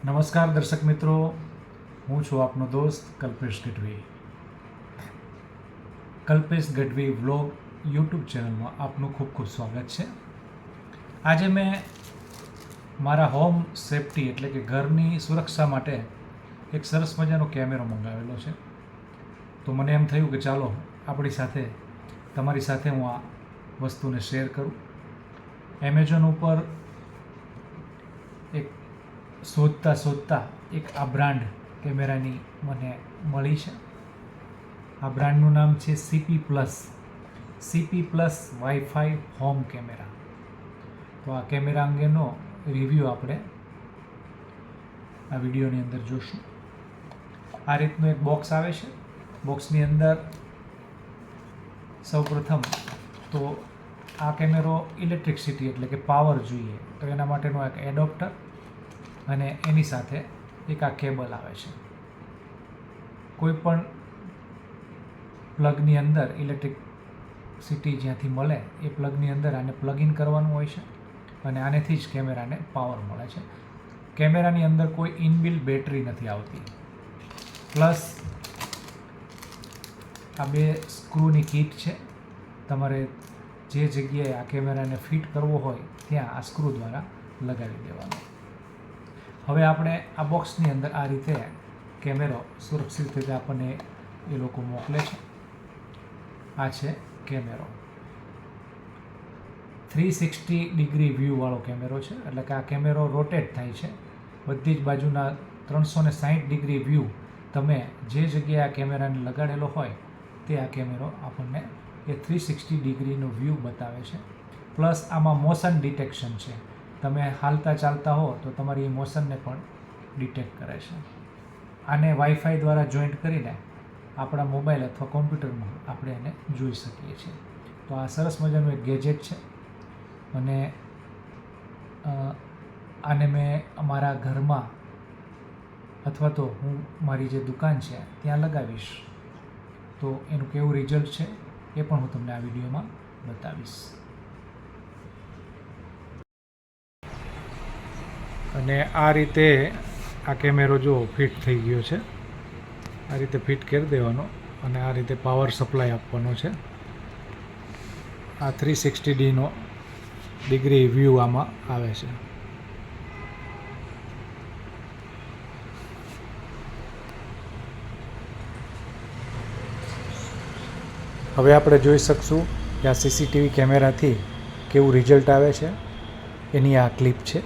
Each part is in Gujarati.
નમસ્કાર દર્શક મિત્રો, હું છું આપનો દોસ્ત કલ્પેશ ગઢવી. કલ્પેશ ગઢવી વ્લોગ યુટ્યુબ ચેનલમાં આપનું ખૂબ ખૂબ સ્વાગત છે. આજે મેં મારા હોમ સેફટી એટલે કે ઘરની સુરક્ષા માટે એક સરસ મજાનો કેમેરો મંગાવેલો છે. તો મને એમ થયું કે ચાલો તમારી સાથે હું આ વસ્તુને શેર કરું. એમેઝોન ઉપર એક શોધતા એક આ બ્રાન્ડ કેમેરાની મને મળી છે. આ બ્રાન્ડનું નામ છે CP plus wifi home camera. તો આ કેમેરા અંગેનો રિવ્યૂ આપણે આ વિડીયોની અંદર જોશું. આ રીતનું એક બોક્સ આવે છે. બોક્સની અંદર સૌપ્રથમ તો આ કેમેરો ઇલેક્ટ્રિસિટી એટલે કે પાવર જોઈએ તો એના માટેનો એક એડોપ્ટર અને એની સાથે એક આ કેબલ આવે છે. કોઈ પણ પ્લગની અંદર ઇલેક્ટ્રિસિટી જ્યાંથી મળે એ પ્લગની અંદર આને પ્લગ ઇન કરવાનું હોય છે અને આનેથી જ કેમેરાને પાવર મળે છે. કેમેરાની અંદર કોઈ ઇનબિલ્ટ બેટરી નથી આવતી. પ્લસ આ 2 સ્ક્રૂની કીટ છે. તમારે જે જગ્યાએ આ કેમેરાને ફિટ કરવો હોય ત્યાં આ સ્ક્રૂ દ્વારા લગાવી દેવાનો. હવે આપણે આ બોક્સની અંદર આ રીતે કેમેરો સુરક્ષિત રીતે આપણને એ લોકો મોકલે છે. આ છે કેમેરો. 360 ડિગ્રી વ્યૂવાળો કેમેરો છે. એટલે કે આ કેમેરો રોટેટ થાય છે. બધી જ બાજુના 360 ડિગ્રી વ્યૂ તમે જે જગ્યાએ આ કેમેરાને લગાડેલો હોય તે આ કેમેરો આપણને એ 360 ડિગ્રીનો વ્યૂ બતાવે છે. પ્લસ આમાં મોશન ડિટેક્શન છે. તમે હાલતા ચાલતા હો તો તમારી એ મોશનને પણ ડિટેક્ટ કરે છે. આને વાઈફાઈ દ્વારા જોઈન્ટ કરીને આપણા મોબાઈલ અથવા કોમ્પ્યુટરમાં આપણે એને જોઈ શકીએ છીએ. તો આ સરસ મજાનું એક ગેજેટ છે અને આને મેં અમારા ઘરમાં અથવા તો હું મારી જે દુકાન છે ત્યાં લગાવીશ. તો એનું કેવું રિઝલ્ટ છે એ પણ હું તમને આ વિડીયોમાં બતાવીશ. અને આ રીતે આ કેમેરો જો ફિટ થઈ ગયો છે. આ રીતે ફિટ કરી દેવાનો અને આ રીતે પાવર સપ્લાય આપવાનો છે. આ 360 ડિગ્રી વ્યૂ આમાં આવે છે. હવે આપણે જોઈ શકશું કે આ CCTV કેમેરાથી કેવું રિઝલ્ટ આવે છે એની આ ક્લિપ છે.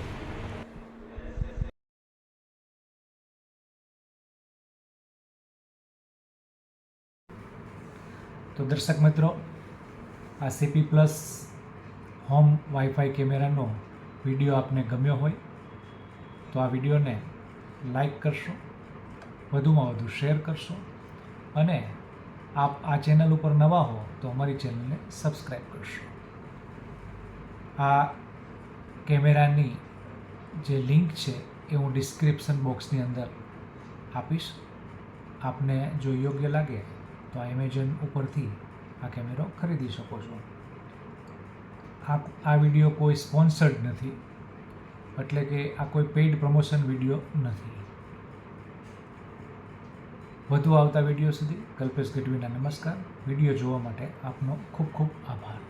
તો દર્શક મિત્રો, આ CP પ્લસ હોમ વાઈફાઈ કેમેરાનો વિડીયો આપને ગમ્યો હોય તો આ વિડીયોને લાઈક કરશો, વધુમાં વધુ શેર કરશો અને આપ આ ચેનલ ઉપર નવા હો તો અમારી ચેનલને સબસ્ક્રાઈબ કરશો. આ કેમેરાની જે લિંક છે એ હું ડિસ્ક્રિપ્શન બોક્સની અંદર આપીશ. આપને જો યોગ્ય લાગે તો આ એમેઝોન ઉપરથી આ કેમેરો ખરીદી શકો છો. આ વિડીયો કોઈ સ્પોન્સર્ડ નથી, એટલે કે આ કોઈ પેઇડ પ્રમોશન વિડીયો નથી. વધુ આવતા વિડીયો સુધી કલ્પેશ ગઢવીના નમસ્કાર. વિડીયો જોવા માટે આપનો ખૂબ ખૂબ આભાર.